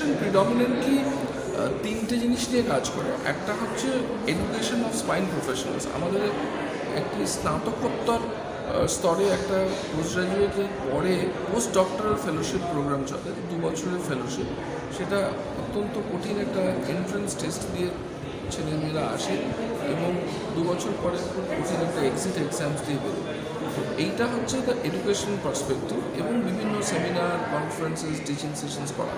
Education predominantly তিনটে জিনিস নিয়ে কাজ করে। একটা হচ্ছে এডুকেশন অফ স্পাইন প্রফেশনালস। আমাদের একটি স্নাতকোত্তর স্তরে একটা পোস্ট গ্রাজুয়েটের পরে পোস্ট ডক্টরাল ফেলোশিপ প্রোগ্রাম চলে, 2 বছরের ফেলোশিপ। সেটা অত্যন্ত কঠিন একটা এন্ট্রেন্স টেস্ট দিয়ে ছেলেমেয়েরা আসে এবং 2 বছর পরে খুব কঠিন একটা এক্সিট এক্সামস দিয়ে বেরোয়। এইটা হচ্ছে দ্য এডুকেশন পার্সপেক্টিভ এবং বিভিন্ন সেমিনার, কনফারেন্সেস, টিচিং সেশনস করা।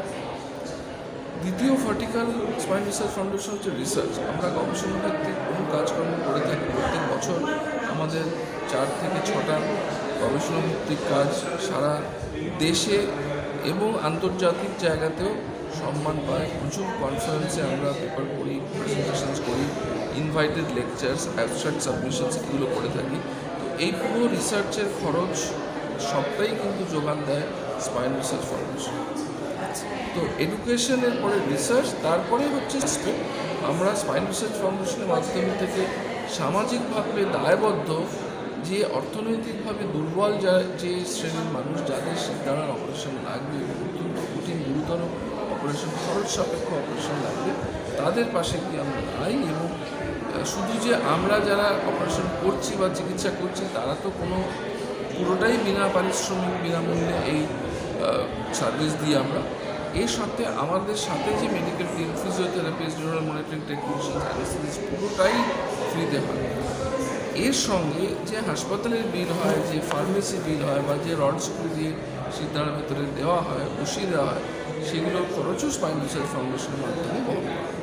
দ্বিতীয় ভার্টিক্যাল স্পাইন রিসার্চ ফাউন্ডেশন হচ্ছে রিসার্চ। আমরা গবেষণা ভিত্তিক বহু কাজকর্ম করে থাকি। প্রত্যেক বছর আমাদের 4 থেকে 6টা গবেষণা ভিত্তিক কাজ সারা দেশে এবং আন্তর্জাতিক জায়গাতেও সম্মান পায়। প্রচুর কনফারেন্সে আমরা পেপার করি, প্রেজেন্টেশনস করি, ইনভাইটেড লেকচার্স, অ্যাবস্ট্রাক্ট সাবমিশনস এগুলো করে থাকি। তো এই পুরো রিসার্চের খরচ সবটাই কিন্তু যোগান দেয় স্পাইন রিসার্চ ফাউন্ডেশন। তো এডুকেশনের পরে রিসার্চ, তারপরে হচ্ছে আমরা স্পাইন রিসার্চ ফাউন্ডেশনের মাধ্যম থেকে সামাজিকভাবে দায়বদ্ধ যে অর্থনৈতিকভাবে দুর্বল যে শ্রেণীর মানুষ যাদের শিরদাঁড়ার অপারেশন লাগবে, অত্যন্ত কঠিন গুরুতর অপারেশন, খরচ সাপেক্ষ অপারেশন লাগবে, তাদের পাশে গিয়ে আমরা দাঁড়াই। এবং শুধু যে আমরা যারা অপারেশন করছি বা চিকিৎসা করছি তারা তো কোনো পুরোটাই বিনা পারিশ্রমিক, বিনামূল্যে এই সার্ভিস দিই আমরা। এর সাথে আমাদের সাথে যে medical team, physiotherapist, neural monitoring technician, anaesthetist পুরোটাই ফ্রিতে হয়। এর সঙ্গে যে হাসপাতালের বিল হয়, যে ফার্মেসি বিল হয় বা যে রড স্ক্রু দিয়ে শিরদাঁড়ার ভেতরে দেওয়া হয়, বসিয়ে দেওয়া হয়, সেগুলোর খরচও স্পাইন রিসার্চ ফাউন্ডেশনের মাধ্যমে বহন করা হয়।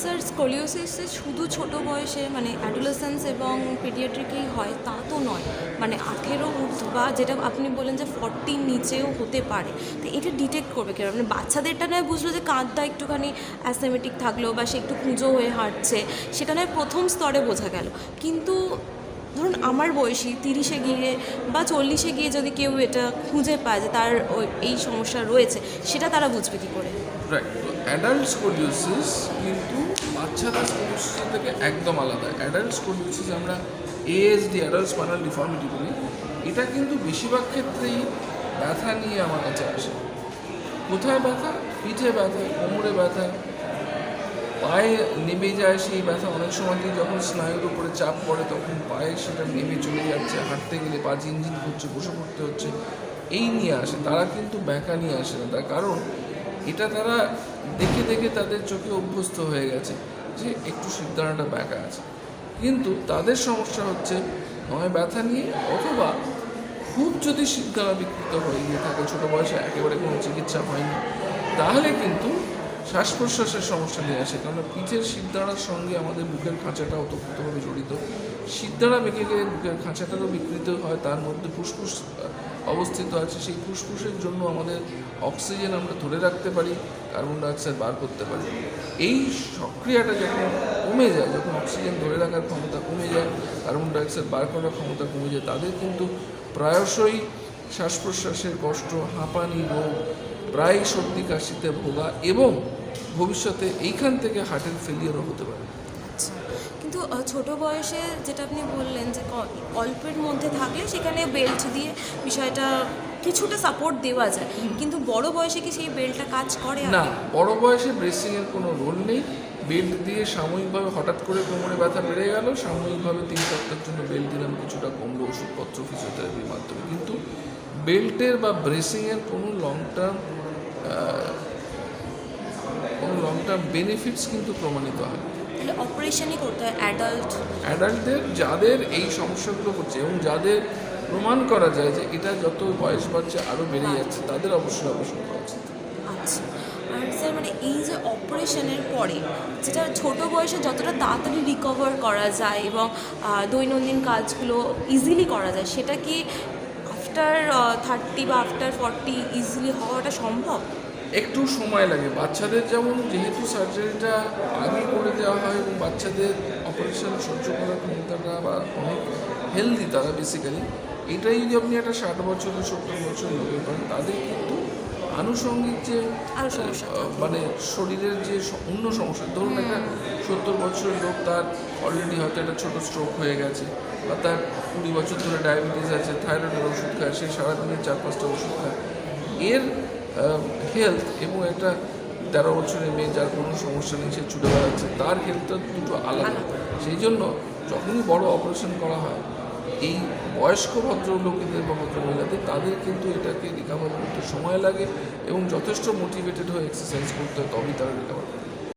স্যার, স্কোলিওসিসে শুধু ছোট বয়সে মানে অ্যাডোলেসেন্স এবং পিডিয়াট্রিকেই হয় তা তো নয়, মানে 18 ঊর্ধ্ব বা যেটা আপনি বলেন যে 40 নিচেও হতে পারে। তো এটা ডিটেক্ট করবে কেন? মানে বাচ্চাদেরটা নয় বুঝলো যে কাঁধটা একটুখানি অ্যাসেমেটিক থাকলো বা সে একটু কুঁজো হয়ে হাঁটছে, সেটা নয় প্রথম স্তরে বোঝা গেল। কিন্তু ধরুন আমার বয়সী 30-এ গিয়ে বা 40-এ গিয়ে যদি কেউ এটা খুঁজে পায় যে তার এই সমস্যা রয়েছে, সেটা তারা বুঝবে কী করে? রাইট। তো অ্যাডাল্ট স্কোলিওসিস কিন্তু বাচ্চাদের স্কোলিওসিস থেকে একদম আলাদা। অ্যাডাল্ট স্কোলিওসিস আমরা এএসডি, অ্যাডাল্ট স্পাইনাল ডিফর্মিটি বলি। এটা কিন্তু বেশিরভাগ ক্ষেত্রেই ব্যথা নিয়ে আমার কাছে আসে। কোথায় ব্যথা? পিঠে ব্যথা, কোমরে ব্যথা, পায়ে নেমে যায় সেই ব্যথা। অনেক সময় দিয়ে যখন স্নায়ুর উপরে চাপ পড়ে তখন পায়ে সেটা নেমে চলে যাচ্ছে, হাঁটতে গেলে পা ঝিনঝিন করছে, বসে পড়তে হচ্ছে, এই নিয়ে আসে। তারা কিন্তু ব্যাকা নিয়ে আসে না। তার কারণ এটা তারা দেখে দেখে তাদের চোখে অভ্যস্ত হয়ে গেছে যে একটু শিরদাঁড়াটা ব্যাকা আছে। কিন্তু তাদের সমস্যা হচ্ছে নয় ব্যথা নিয়ে, অথবা খুব যদি শিরদাঁড়া বিকৃত হয়ে গিয়ে থাকে, ছোটো বয়সে একেবারে কোনো চিকিৎসা হয়নি, তাহলে কিন্তু শ্বাস প্রশ্বাসের সমস্যা নিয়ে আসে। কারণ পিঠের শিরদাঁড়ার সঙ্গে আমাদের বুকের খাঁচাটা ওতপ্রোতভাবে জড়িত। শিরদাঁড়া বেঁকে গেলে বুকের খাঁচাটারও বিকৃত হয়, তার মধ্যে ফুসফুস অবস্থিত আছে। সেই ফুসফুসের জন্য আমাদের অক্সিজেন আমরা ধরে রাখতে পারি, কার্বন ডাইঅক্সাইড বার করতে পারি। এই সক্রিয়াটা যখন কমে যায়, যখন অক্সিজেন ধরে রাখার ক্ষমতা কমে যায়, কার্বন ডাইঅক্সাইড বার করার ক্ষমতা কমে যায়, তাদের কিন্তু প্রায়শই শ্বাস প্রশ্বাসের কষ্ট, হাঁপানি রোগ, প্রায় সর্দি কাশিতে ভোগা এবং ভবিষ্যতে এইখান থেকে হার্টের ফেলিয়ারও হতে পারে। আচ্ছা, কিন্তু ছোট বয়সে যেটা আপনি বললেন যে অল্পের মধ্যে থাকলে সেখানে বেল্ট দিয়ে বিষয়টা কিছুটা সাপোর্ট দেওয়া যায়, কিন্তু বড় বয়সে কি সেই বেল্টটা কাজ করে? না, বড় বয়সে ব্রেসিংয়ের কোনো রোল নেই। বেল্ট দিয়ে সাময়িকভাবে হঠাৎ করে কোমরে ব্যথা বেড়ে গেল, সাময়িকভাবে 3 সপ্তাহের জন্য বেল্ট দিলাম, কিছুটা কমলো ওষুধপত্র, ফিজিওথেরাপির মাধ্যমে। কিন্তু বেল্টের বা ব্রেসিংয়ের কোনো লং টার্ম বেনিফিটস কিন্তু প্রমাণিত হয়। তাহলে অপারেশনই করতে হয় অ্যাডাল্টদের যাদের এই সমস্যাগুলো হচ্ছে এবং যাদের প্রমাণ করা যায় যে এটা যত বয়স বাড়ছে আরও বেড়ে যাচ্ছে, তাদের অবশ্যই অপারেশন করা উচিত। আচ্ছা, আর স্যার মানে এই যে অপারেশনের পরে যেটা ছোট বয়সে যতটা তাড়াতাড়ি রিকভার করা যায় এবং দৈনন্দিন কাজগুলো ইজিলি করা যায়, সেটা কি আফটার 30 বা আফটার 40 ইজিলি হওয়াটা সম্ভব? একটু সময় লাগে। বাচ্চাদের যেমন যেহেতু সার্জারিটা আগে করে দেওয়া হয় এবং বাচ্চাদের অপারেশন সহ্য করার ক্ষমতাটা বা অনেক হেলদি তারা বেসিক্যালি, এটাই যদি আপনি একটা 60 বছর 70 বছর লোকের করেন, তাদের কিন্তু আনুষঙ্গিক যে মানে শরীরের যে অন্য সমস্যা, ধরুন একটা 70 বছরের লোক, তার অলরেডি হয়তো একটা ছোটো স্ট্রোক হয়ে গেছে, বা তার 20 বছর ধরে ডায়াবেটিস আছে, থাইরয়েডের ওষুধ খায়, সে সারাদিনে 4-5টা ওষুধ খায়, এর হেলথ এবং একটা 13 বছরের মেয়ে যার কোনো সমস্যা নেই, সে ছুটে বেড়াচ্ছে, তার হেলথটা দুটো আলাদা। সেই জন্য যখনই বড় অপারেশন করা হয়, এই বয়স্ক ভদ্রলোকেদের বা ভদ্রমহিলাদের তাদের কিন্তু এটাকে রিকভার করতে সময় লাগে এবং যথেষ্ট মোটিভেটেড হয়ে এক্সারসাইজ করতে হয়, তবেই তারা রিকভার করে।